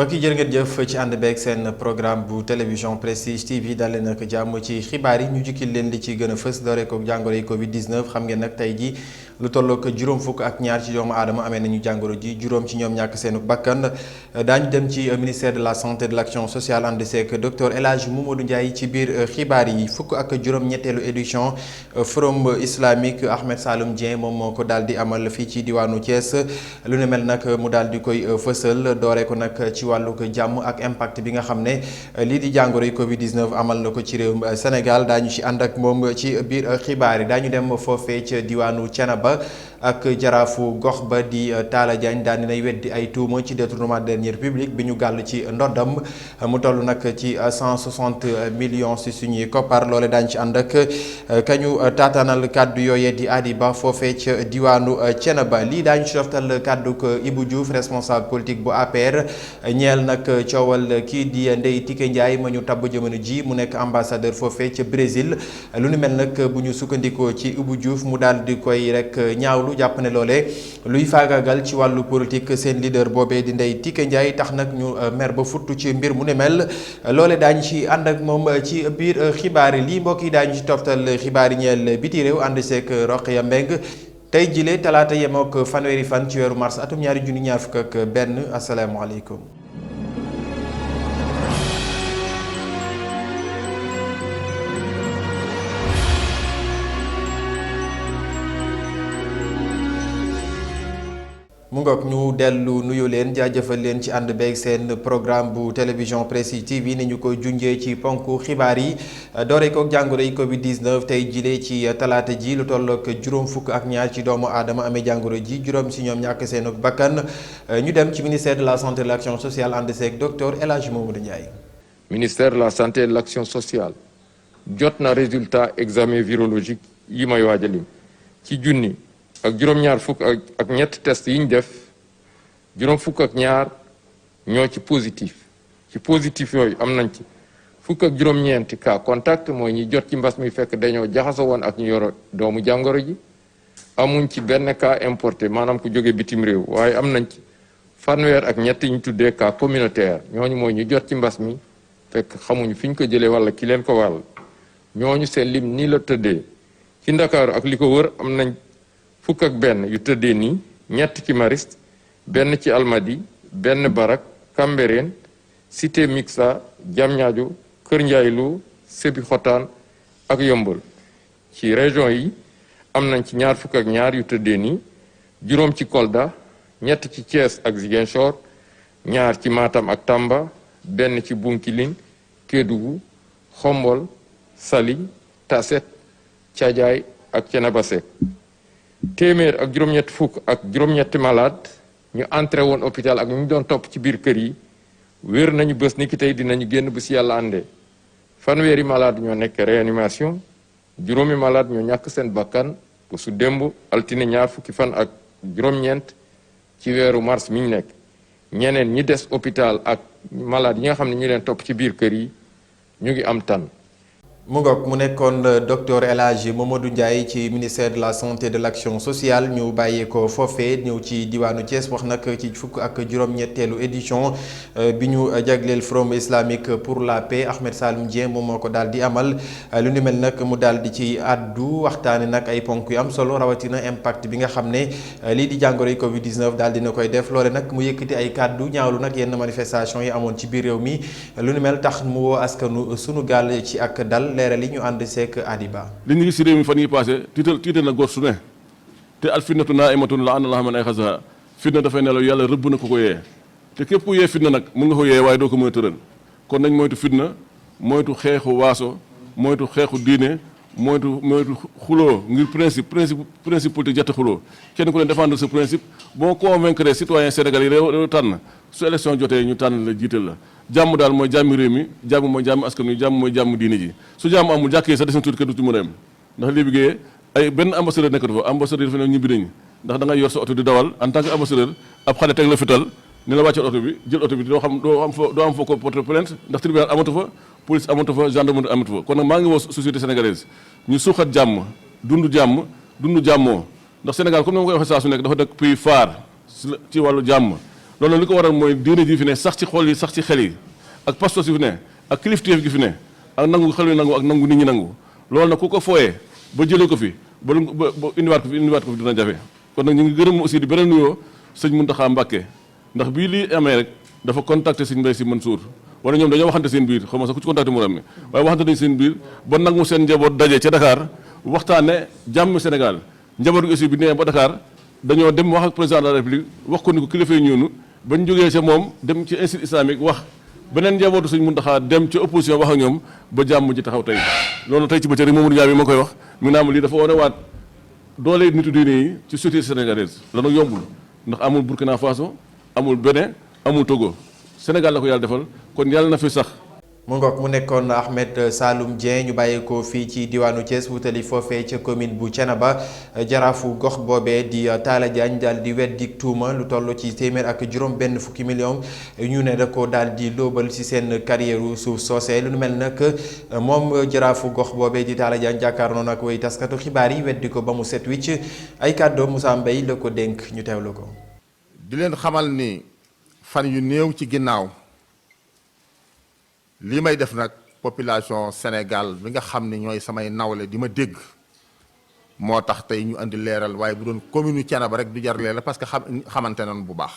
mbokk yi jërë ngeen jëf ci ànd beeg seen programme bu télévision Prestige TV daal leen ak jàmm ci xibaar yi ñu jukkil leen li ci gën a fës doore ko jàngoro yi Covid 19 xam ngeen nag tey ji lu tollook juróom fukk ak ñaar ci doomu aadama amee nañu jàngoro ji juróom ci ñoom ñàkk seenu bakkan daañu dem ci ministère de la santé et de l'action sociale ànd seek docteur El Hadji Mamadou Ndiaye ci biir xibaar yi fukk ak juróom-ñetteelu édition forum islamique Ahmed Saloum Dieng moom moo ko daal di amal fii ci diwaanu Thiès lu ne mel nag mu daal di koy fësal doore ko nag ci wàllu jàmm ak impact bi nga xam ne lii di jàngoro yi Covid 19 amal na ko ci réewum Sénégal daañu ci ànd ak moom ci biir xibaar yi daañu dem foofee ca diwaanu Thiénaba ak jaraafu gox ba di Talla Diagne daan dinay weddi ay tuuma ci détournement de deniers publics bi ñu gàll ci ndoddam mu toll nag ci 160 millions si suñuy koppar loole daañu ci ànd ak kañu taataanal kàddu yooyee di Adi Ba foofee ca diwaanu Thiénaba lii daañu ci doftal kàddu ko Ibou Diouf responsable politique bu APR ñeel nag coowal kii di Ndeye Tické Ndiaye ma ñu tabb jamono ji mu nekk ambassadeur foofee ca Brésil lu ni mel nag bu ñu sukkandikoo ci Ibou Diouf mu daal di koy rek ñaawlu jàpp ne loolee luy faagaagal ci wàllu politique seen leader boobee di Ndeye Tické Ndiaye tax nag ñu mer ba futtu ci mbir mu ne mel loole daañu ci ànd ak moom ci biir xibaar yi lii mbokk yi daañu ci toftal xibaar yi ñeel biti réew ànd seek Rokhaya Mbeng tey jile talaata yemook fanweeri fan ci weeru mars atum 2021 asalaamaaleykum. mu ngoog ñu dellu nuyu leen jaajëfal leen ci ànd beeg seen programme bu télévision Prestige TV ni ñu ko junjee ci ponk xibaar yi doore ko jàngoro yi Covid 19 tey jile ci talaata ji lu tollook juróom fukk ak ñaar ci doomu aadama amee jàngoro ji juróom si ñoom ñàkk seen bakkan ñu dem ci ministère de la santé et de l'action sociale ànd seeg docteur El Hadji Mamadou Ndiaye. ministère de la santé et de l'action sociale jot na résultat examen virologique yi may waaj a lim ci junni. ak juróom-ñaar fukk ak ñett test yi ñu def juróom fukk ak ñaar ñoo ci positif yooyu am nañ ci fukk ak juróom-ñeenti cas contact mooy ñi jot ci mbas mi fekk dañoo jaxasoo woon ak ñu yoro doomu jàngoro ji amuñ ci benn cas importé maanaam ku jóge bitim réew waaye am nañ ci fanweer ak ñett ñu tuddee cas communautaire ñooñu mooy ñu jot ci mbas mi fekk xamuñu fi ñu ko jëlee walla ki leen ko wàll ñooñu seen lim nii la tëddee ci Ndakaaru ak li ko wër am nañ fukk ak benn yu tëddee nii ñett ci Mariste benn ci Almadi benn Barak Cambérène Cité Mixa Diamniadio Kër Ndiaye Lo Sébikotane ak Yombol ci région yi am nañ ci ñaar fukk ak ñaar yu tëddee nii juróom ci Kolda ñett ci Thiès ak Ziguinchor ñaar ci Matam ak Tamba benn ci Bounkiling Kédougou Xombol Saly Tasset Thiadiaye ak Thiénaba Seck téeméer ak juróom-ñetti fukk ak juróom-ñetti malade ñu entré woon hôpital ak ñu doon topp ci biir kër yi wér nañu bés ni ki tey dinañu génn bu si yàlla àndee fanweeri malade ñoo nekk réanimation juróomi malade ñoo ñàkk seen bakkan bu su démb altine ñaar fukki fan ak juróom-ñeent ci weeru mars mi ñu nekk ñeneen ñi des hôpital ak malade yi nga xam ne ñi leen topp ci biir kër yi ñu ngi am tan mu ngoog mu nekkoon docteur El Hadji Mamadou Ndiaye ci ministère de la santé et de l'action sociale ñu bàyyee ko foofee ñëw ci diwaanu Thiès wax nag ci fukk ak juróom-ñetteelu édition bi ñu jagleel forum islamique pour la paix Ahmed Saloum Dieng moom moo ko daal di amal lu ni mel nag mu daal di ci àddu waxtaane nag ay ponk yu am solo rawatina impact bi nga xam ne lii di jàngoro yi Covid 19 daal dina koy def loole nag mu yëkkati ay kàddu ñaawlu nag yenn manifestation yi amoon ci biir réew mi lu ni mel tax mu woo askanu sunu gaal ci ak dal leeral yi ñu ànd seek Adiba li ñu gis si réew mi fan yi passé tiital na góor su ne te al fitnatu naa'imatun la'ana man ayqazaha fitna dafay nelaw yàlla rëbb na ko yee te képp ku yee fitna nag mën nga ko yee waaye doo ko mën a tëral kon nañ moytu fitna moytu xeexu waaso moytu xeexu diine moytu xuloo ngir principe politique jatti xuloo kenn ku leen défendre ce principe boo convaincre citoyen sénégalais yi réew tànn su élection jotee ñu tànn la jiital la jàmm daal mooy jàmmi réew mi jàmm mooy jàmm askan wi jàmm mooy jàmm diine ji su jàmm amul jàkkee sax des na tuuti kenn du ci mën a am ndax li bigéeyee ay benn ambassadeur nekkatu fa ambassadeur yi dafa ne ñibbi nañ ndax da ngay yor sa oto di dawal en tant que ambassadeur ab xale teg la fital ni la wàccal oto bi jël oto bi doo am foo ko porter plainte ndax tribunal amatu fa police amatu fa gendarmerie amatu fa kon nag maa ngi woo société sénégalaise ñu suuxat jàmm dund jàmmoo ndax Sénégal comme ni ma koy waxee saa su nekk dafa nekk pays phare ci wàllu jàmm loolu li ko waral mooy diine ji fi ne sax ci xol yi sax ci xel yi ak pastos yi fi ne ak kilifteef gi fi ne ak nangu xel yi nangu ak nangu nit ñi nangu loolu nag ku ko fooyee ba jëlee ko fi ba indiwaat ko fi dina jafe kon nag ñu ngi gërëm aussi di beneen nuyoo sëñ Mountakha Mbacké ndax bii lii amee rek dafa contacter sëñ Mbaye Sy Mansour wala ñoom dañoo waxante seen biir xaw ma sax ku ci contacté morom mi waaye waxante nañ seen biir ba nag mu seen njaboot daje ca Dakar waxtaane jàmm Sénégal njaboot gi aussi bi nee ba Dakar dañoo dem wax ak président de la République wax ko ni ko kilifa yi ñoonu bañ jógee ca moom dem ci institut islamique wax beneen njabootu sëñ Mountakha dem ci opposition wax ak ñoom ba jàmm ji taxaw tey loolu tey ci bëccëg rek Mamadou Ndiaye mi ma koy wax mi naa ma lii dafa wane waat doole nitu diine yi ci société sénégalaise la nag yombul ndax amul Burkina Faso amul Bénin amul Togo Sénégal la ko yàlla defal kon yàlla na fi sax. mu ngoog mu nekkoon Ahmed Saloum Dieng ñu bàyyi ko fii ci diwaanu Thiès wutali foofee ca commune bu Thiénaba jaraafu gox boobee di Talla Diagne daal di weddi tuuma lu toll ci téeméer ak juróom benn fukki million ñu ne da ko daal di lóobal ci seen carrière suuf soosee lu nu mel nag moom jaraafu gox boobee di Talla Diagne jàkkaarloo nag way taskatu xibaar yi weddi ko ba mu set wicc ay kàddoo Moussa Mbaye la ko dénk ñu teewlu ko. di leen xamal ni fan yu néew ci ginnaaw lii may def nag population Sénégal bi nga xam ne ñooy samay nawle di ma dégg moo tax tey ñu andi leeral waaye bu doon commune Thiénaba rek du jar leeral parce que xamante nañ bu baax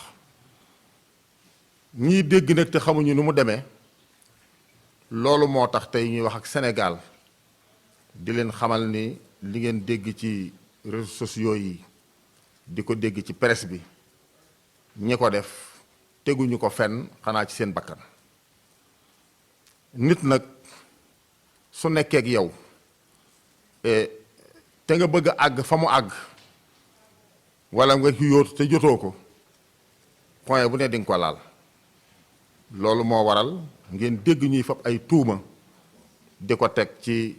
ñii dégg nag te xamuñu nu mu demee loolu moo tax tey ñuy wax ak Sénégal di leen xamal ni li ngeen dégg ci réseaux sociaux yi di ko dégg ci presse bi ñi ko def teguñu ko fenn xanaa ci seen bakkan nit nag su nekkee ak yow te nga bëgg a àgg fa mu àgg wala nga ci yóotu te jotoo ko point bu ne di nga ko laal loolu moo waral ngeen dégg ñuy fab ay tuuma di ko teg ci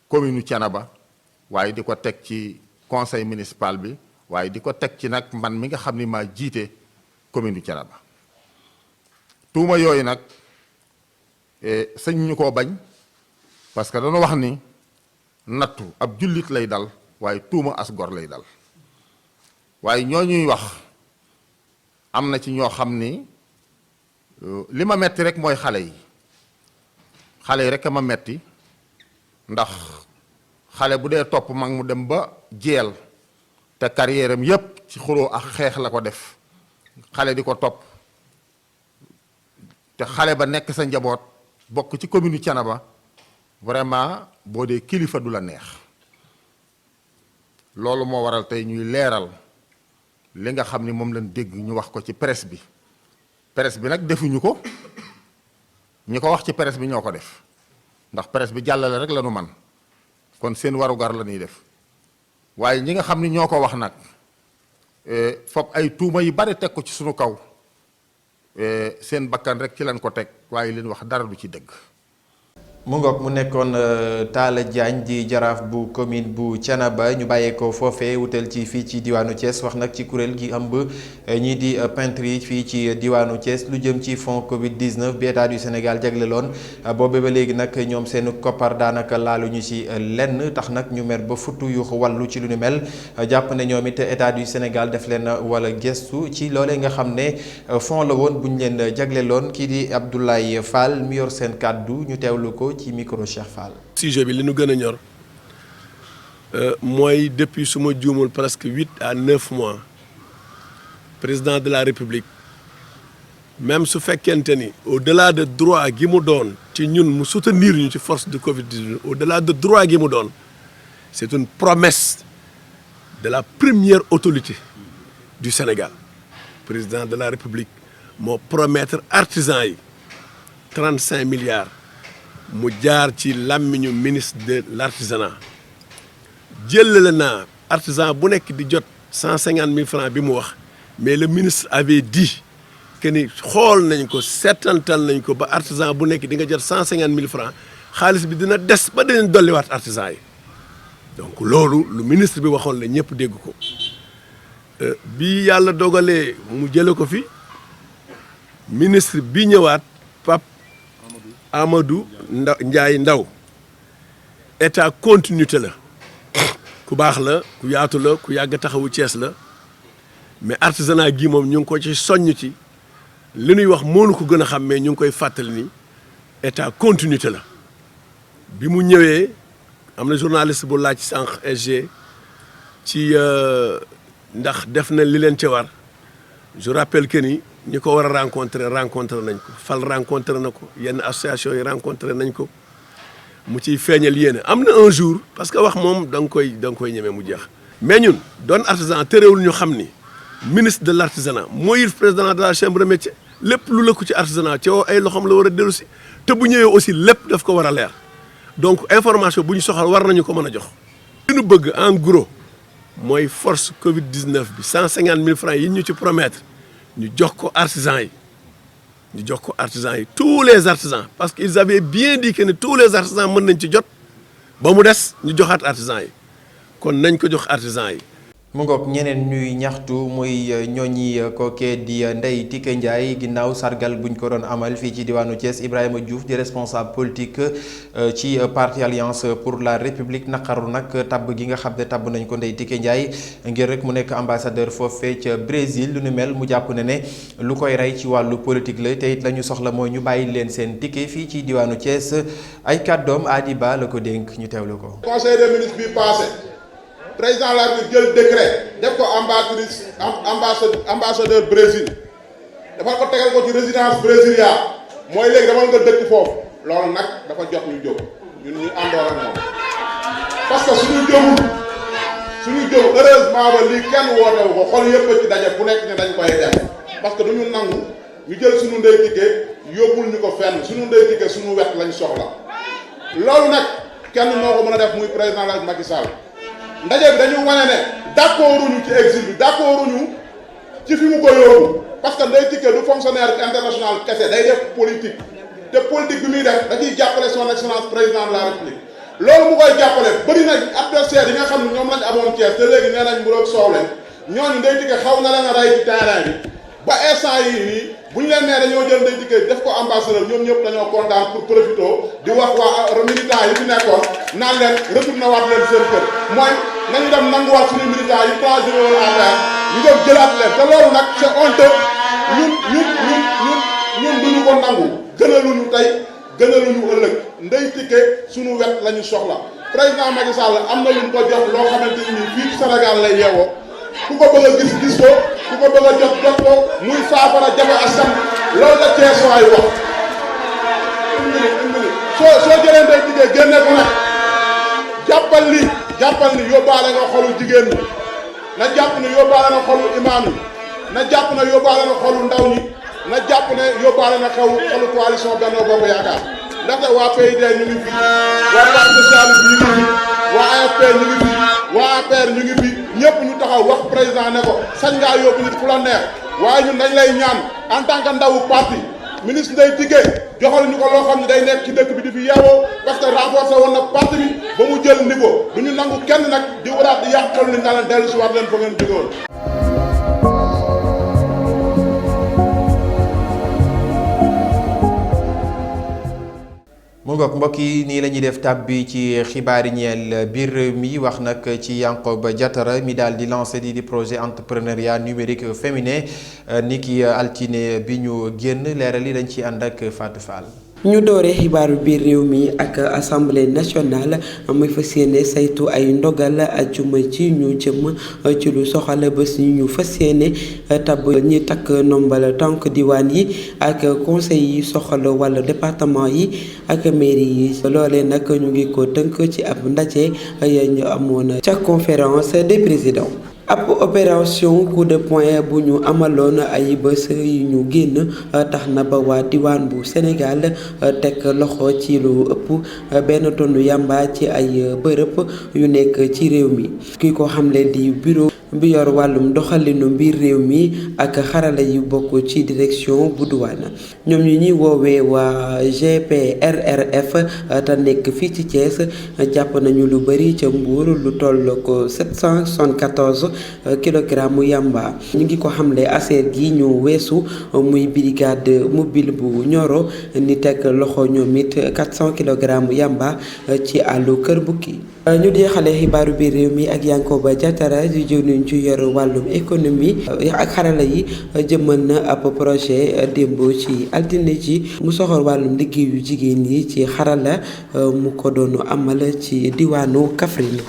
commune Thiénaba waaye di ko teg ci conseil municipal bi waaye di ko teg ci nag man mi nga xam ni maa jiite commune Thiénaba tuuma yooyu nag sëñ ñu koo bañ parce que dañu wax ni nattu ab jullit lay dal waaye tuuma as gor lay dal waaye ñoo ñuy wax am na ci ñoo xam ni li ma metti rek mooy xale yi rek a ma metti ndax xale bu dee topp mag mu dem ba jeel te carrière am yépp ci xuloo ak xeex la ko def xale di ko topp te xale ba nekk sa njaboot bokk ci commune Thiénaba vraiment boo dee kilifa du la neex loolu moo waral tey ñuy leeral li nga xam ni moom lañ dégg ñu wax ko ci presse bi nag defuñu ko ñi ko wax ci presse bi ñoo ko def ndax presse bi jàllale rek la nu man kon seen warugar la ñuy def waaye ñi nga xam ni ñoo ko wax nag foog ay tuuma yu bari teg ko ci sunu kaw seen bakkan rek ci lañ ko teg waaye leen wax dara du ci dëgg. mu ngoog mu nekkoon Talla Diagne di jaraaf bu commune bu Thiénaba ñu bàyyeekoo foofee wutal ci fii ci diwaanu Thiès wax nag ci kuréel gi ëmb ñii di peintre yi fii ci diwaanu Thiès lu jëm ci fonds Covid 19 bi état du Sénégal jagleloon boobu ba léegi nag ñoom seen koppar daanaka laaluñu ci lenn tax nag ñu mer ba futtu yu wàllu ci lu ni mel jàpp ne ñoom it état du Sénégal def leen wala gestu ci loolee nga xam ne fonds la woon bu ñu leen jagleloon kii di Abdoulaye Fall mi yor seen kàddu ñu teewlu ko ci micro Cheikh Fall. sujet bi li nu gën a ñor mooy depuis su ma juumul presque 8 à 9 mois président de la République même su fekkente ni au-delà de droit gi mu doon ci ñun mu soutenir ñu ci force de Covid-19 au-delà de droit gi mu doon c'est une promesse de la première autorité du Sénégal président de la République moo promettre artisans yi 35 milliards. mu jaar ci làmmiñu ministre de l'artisanat jëlale naa artisan bu nekk di jot 150 000 francs bi mu wax mais le ministre avait dit que ni xool nañ ko seetantal nañ ko ba artisan bu nekk di nga jot 150 000 francs xaalis bi dina des ba dinañ dolliwaat artisan yi donc loolu lu ministre bi waxoon la ñëpp dégg ko bi yàlla dogalee mu jële ko fi ministre bi ñëwaat Pape Amadou Ndiaye Ndaw état continuité la ku baax la ku yaatu la ku yàgg taxawu Thiès la mais artisanat gi moom ñu ngi ko ci soññ ci li ñuy wax moonu ko gën a xam mais ñu ngi koy fàttali ni état continuité la bi mu ñëwee am na journaliste bu laaj sànq SG ci ndax def na li leen ci war je rappelle que ni ñi ko war a rencontré nañ ko Fal rencontré na ko yenn association yi rencontré nañ ko mu ciy feeñal yéene am na un jour parce que wax moom da nga koy ñemee mu jeex. mais ñun doon artisan terewul ñu xam ni ministre de l' artisanat mooy président de la chambre de métier lépp lu lëkku ci artisanat ci ay loxoom la war a dellu si te bu ñëwee aussi lépp daf ko war a leer donc information bu ñu soxal war nañu ko mën a jox. li ñu bëgg en gros mooy force Covid 19 bi 150 000 francs yi ñu ci promettre ñu jox ko artisans yi tous les artisans parce que ils avaient bien dit que ne tous les artisans mën nañ ci jot ba mu des ñu joxaat artisans yi kon nañ ko jox artisans yi. mu ngoog ñeneen ñuy ñaxtu muy ñooñi kookee di Ndeye Tické Ndiaye ginnaaw sargal buñ ko doon amal fii ci diwaanu Thiès Ibrahima Diouf di responsable politique ci parti Alliance pour la République naqaru nag tabb gi nga xam ne tabb nañ ko Ndeye Tické Ndiaye ngir rek mu nekk ambassadeur foofee ca Brésil lu nu mel mu jàpp ne lu koy rey ci wàllu politique la te it la ñu soxla mooy ñu bàyyi leen seen ticket fii ci diwaanu Thiès ay kàddoom Adiba la ko dénk ñu teewlu ko. Conseil des ministres bi passé. Président de la République jël décret def ko ambassadeur Brésil dafa ko tegal ko ci résidence Brasilia mooy léegi dama nga dëkk foofu loolu nag dafa jot ñu jóg ñun ñu àndoon ak moom parce que suñu jóg heureusement ba lii kenn wootewu ko xol yëpp ci daje bu nekk ne dañ koy def parce que duñu nangu ñu jël suñu Ndeye Tické yóbbul ñu ko fenn suñu Ndeye Tické suñu wet lañ soxla loolu nag kenn moo ko mën a def muy président la Macky Sall ndaje bi dañu wane ne d'accorduñu ci exil bi d'accorduñu ci fi mu ko yóbbu parce que Ndeye Tické du fonctionnaire international kese day def politique te politique bi muy def da ciy jàppale son excellence président de la république loolu mu koy jàppale bëri na adversaire yi nga xam ne ñoom lañ amoon Thiès te léegi nee nañ mburoog soow leen ñooñu Ndeye Tické xaw na leen a rey ci terrain bi ba instant yii nii bu ñu leen nee dañoo jël Ndeye Tické def ko ambassadeur ñoom ñëpp dañoo kontaan pour profiter di wax waa militants yi fi nekkoon naan leen retourné waat leen seen kër mooy nañu dem nanguwaat suñu militants yi transhumé woon affaire ñu dem jëlaat leen te loolu nag c'est honteux ñun duñu ko nangu gënaluñu tey gënaluñu ëllëg Ndeye Tické suñu wet la ñu soxla président Macky Sall am na lu ñu ko jox loo xamante ni fii Sénégal lay yeewoo ku ko bëgg a gis ko ku ko bëgg a jot ko muy saafara jafe askan loolu la Thiès waay wax une minute soo jëlee Ndeye Tické génne ko nag jàppal ni yóbbaale nga xolu jigéen ñi na jàpp ne yóbbaale na xolu imaam yi na jàpp ne yóbbaale na xolu ndaw ñi na jàpp ne yóbbaale na xolu coalition Benno Bokk Yaakaar ndaxte waa PID ñu ngi fi waa parti socialiste ñu ngi fi waa AFP ñu ngi fi waa APR ñu ngi fi ñëpp ñu taxaw wax président ne ko sañ ngaa yóbbu nit fu la neex waaye ñun dañ lay ñaan en tant que ndawu parti ministre Ndeye Tické joxal ñu ko loo xam ne day nekk ci dëkk bi di fi yeewoo parce que renforcé woon na parti bi ba mu jël niveau du ñu nangu kenn nag di waraat di yàq tool ni na leen dellu si waat leen fa ngeen jógewoon. mu ngoog mbokk yi nii la ñuy def tàbbi ci xibaar yi ñeel biir réew mi wax nag ci Yankhoba Diattara mi daal di lancé di projet entrepreneuriat numérique féminin ni ki altine bi ñu génn leeral yi dañ ci ànd ak Fatou Fall. ñu dooree xibaaru biir réew mi ak assemblée nationale muy fas yéene saytu ay ndogal ajuma ci ñu jëm ci lu soxal bés ñu fas yéene tab ñi takk nombal tànk diwaan yi ak conseil yi soxal wàllu département yi ak mairie yi loolee nag ñu ngi ko tënk ci ab ndaje ñu amoon ca conférence des présidents. ab opération coup de poing bu ñu amaloon ay bés yu ñu génn tax na ba waa diwaan bu Sénégal teg loxo ci lu ëpp benn tonne yamba ci ay bërëb yu nekk ci réew mi ki ko xamle di bureau bi yor wàllum doxalinu biir réew mi ak xarala yu bokk ci direction bu douane ñoom ñu ñuy woowee waa GPRRF te nekk fii ci Thiès jàpp nañu lu bari ca Mbour lu toll ko 774 kilogramme yamba ñu ngi ko xamle aseer gi ñu weesu muy brigade mobile bu Nioro ni teg loxo ñoom it 400 kilogramme yamba ci àllu Kër Bukki ñu jeexale xibaaru biir réew mi ak Yankhoba Diattara di jëwriñu jëwriñ ju yor wàllum économie ak xarala yi jëmal na ab projet démb ci altine ji mu soxal wàllum liggéeyu jigéen yi ci xarala mu ko doon amal ci diwaanu Kaffrine.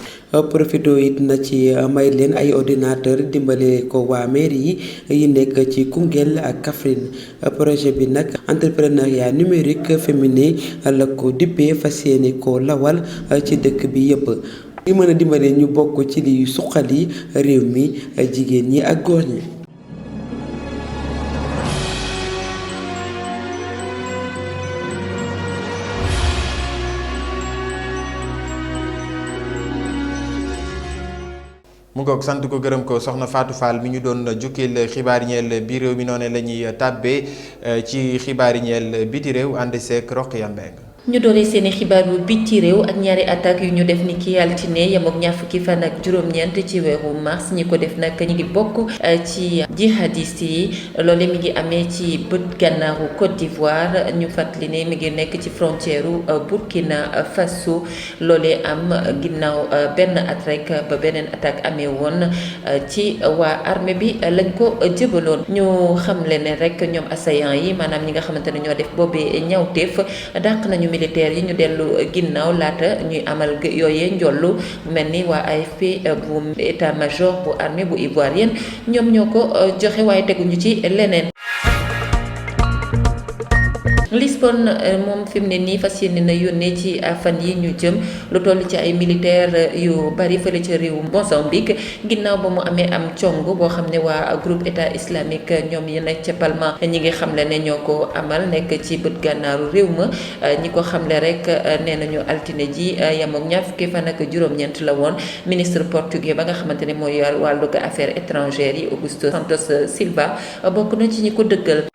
profito it na ci may leen ay ordinateur dimbale ko waa mairie yi nekk ci Koungheul ak Kaffrine projet bi nag entrepreneuriat numérique féminin la ko dippee fas yéene ko lawal ci dëkk bi yëpp li mën a dimbale ñu bokk ci li suqali réew mi jigéen ñi ak góor ñi. mu ngoog sant ko gërëm ko soxna Fatou Fall mi ñu doon jukkil xibaar ñeel bi réew mi noonu la ñuy tàbbee ci xibaar ñeel biti réew ànd seek Roqya Mbeng ñu dooree seeni xibaaru biti réew ak ñaari attaque yu ñu def ni ki altine yam ak ñaar fukki fan ak juróom-ñeent ci weeru mars ñi ko def nag ñi ngi bokk ci jihadiste yi loole mi ngi amee ci bët gànnaaru Côte d'Ivoire ñu fàttali ne mi ngi nekk ci frontière Burkina Faso loole am ginnaaw benn at rek ba beneen attaque amee woon ci waa armée bi lañ ko jëbaloon ñu xamle ne rek ñoom assaillants yi maanaam ñi nga xamante ne ñoo def boobee ñawteef dàq nañu militaire yi ñu dellu ginnaaw laata ñuy amal yooyee njollu mel ni waa AFP bu état major bu armée bu ivoirienne ñoom ñoo ko joxe waaye teguñu ci leneen. Lisbonne moom fi mu ne nii fas yéene na yónnee ci fan yi ñu jëm lu toll ci ay militaire yu bari fële ca réew Mozambique ginnaaw ba mu amee am cong boo xam ne waa groupe état islamique ñoom yi nekk ca Palma ñi ngi xamle ne ñoo ko amal nekk ci bët gànnaaru réew ma ñi ko xamle rek nee nañu altine ji yam ak ñaar fukki fan ak juróom-ñeent la woon ministre portugais ba nga xamante ne mooy yor wàllu affaires étrangères yi Augusto Santos Silva bokk na ci ñi ko dëggal.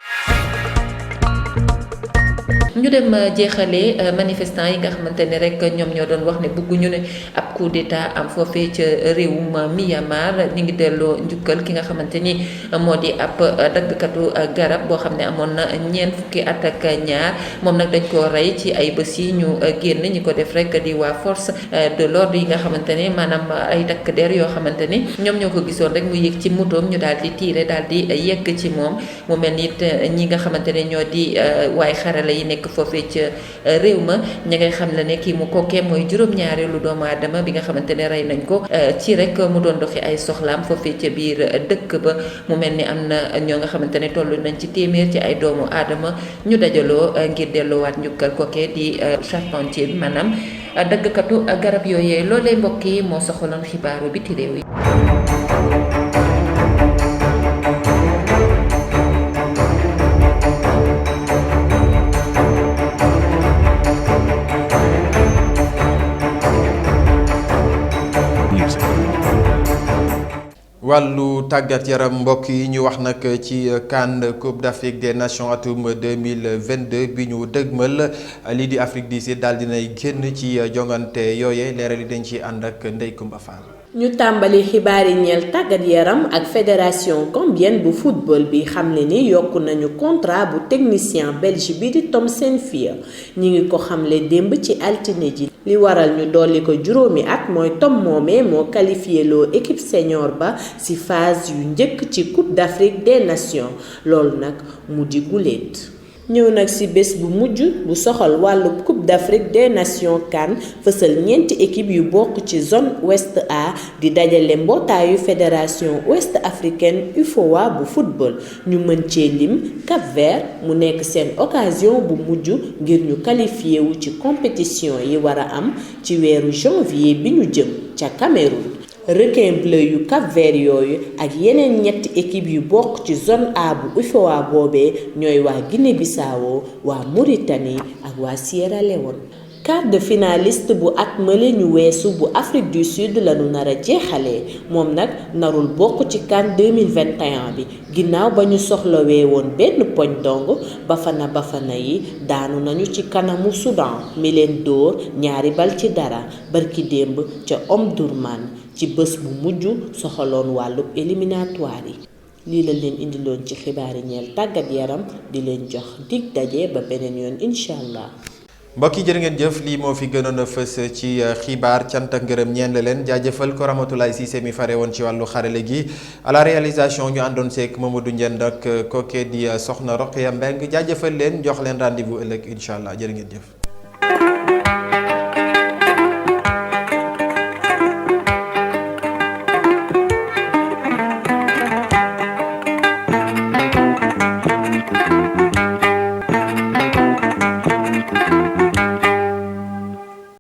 ñu dem jeexalee manifestants yi nga xamante ne rek ñoom ñoo doon wax ne bëgguñu ne ab coup d'état am foofee ca réewum Myanmar ñu ngi delloo njukkal ki nga xamante ni moo di ab daggkatu garab boo xam ne amoon na ñeent fukki at ak ñaar moom nag dañ koo rey ci ay bés yi ñu génn ñi ko def rek di waa force de l'ordre yi nga xamante ne maanaam ay takk der yoo xamante ni ñoom ñoo ko gisoon rek mu yëg ci motoom ñu daal di tiire daal di yegg ci moom mu mel ni ñi nga xamante ne ñoo di waaye xarala yi nekk foofee ca réew ma ña ngay xam la ne kii mu kookee mooy juróom-ñaareelu doomu aadama bi nga xamante ne rey nañ ko ci rek mu doon doxi ay soxlaam foofee ca biir dëkk ba mu mel ni am na ñoo nga xamante ne toll nañ ci téeméer ci ay doomu aadama ñu dajaloo ngir delloowaat njukkal kookee di charpentier bi maanaam daggkatu garab yooyee loolee mbokk yi moo soxaloon xibaaru biti réew yi. wàllu tàggat yaram mbokk yi ñu wax nag ci CAN Coupe d'Afrique des Nations atum 2022 bi ñu dëgmal lii di Afrique du Sud daal dinay génn ci jongante yooye leeral yi dañ ci ànd ak Ndeye Coumba Fall. ñu tàmbali xibaar yi ñeel tàggat yaram ak fédération gambienne bu football bi xamle ni yokku nañu contrat bu technicien belge bi di Tom Saintfiet ñi ngi ko xamle démb ci altine ji li waral ñu dolli ko juróomi at mooy Tom moomee moo qualifié loo équipe senior ba ci phase yu njëkk ci Coupe d'Afrique des Nations loolu nag mu di guléet ñëw nag ci bés bu mujj bu soxal wàllu Coupe d'Afrique des Nations CAN fësal ñeenti équipe yu bokk ci zone ouest A di dajale mbootaayu fédération ouest africaine UFOA bu football ñu mën cee lim Cap-Vert mu nekk seen occasion bu mujj ngir ñu qualifié wu ci compétition yi war a am ci weeru janvier bi ñu jëm ca Cameroun. requin bleu yu Cap-Vert yooyu ak yeneen ñetti équipe yu bokk ci zone A bu UFOA boobee ñooy waa Guinée-Bissau waa Mauritanie ak waa Sierra Leone. quart de finaliste bu at mële ñu weesu bu Afrique du Sud lañu nar a jeexalee moom nag narul bokk ci CAN 2021 bi ginnaaw ba ñu soxlawee woon benn poñ dong Bafana yi daanu nañu ci kanamu Soudan mi leen dóor 2-0 barki démb ca Omdurman ci bés bu mujj soxaloon wàllub éliminatoire yi lii la leen indiloon ci xibaari ñeel tàggat yaram di leen jox dig daje ba beneen yoon incha allah. mbokk yi jërë ngeen jëf lii moo fi gënoon a fës ci xibaar cant ak ngërëm ñeen la leen jaajëfal ko Ramatoulaye Cissé mi fare woon ci wàllu xarale gi à la réalisation ñu àndoon seek Mamadou Ndiend ak kooke di Soxna Rokhaya Mbeng jaajëfal leen jox leen rendez-vous ëllëg incha allah jërë ngeen jëf.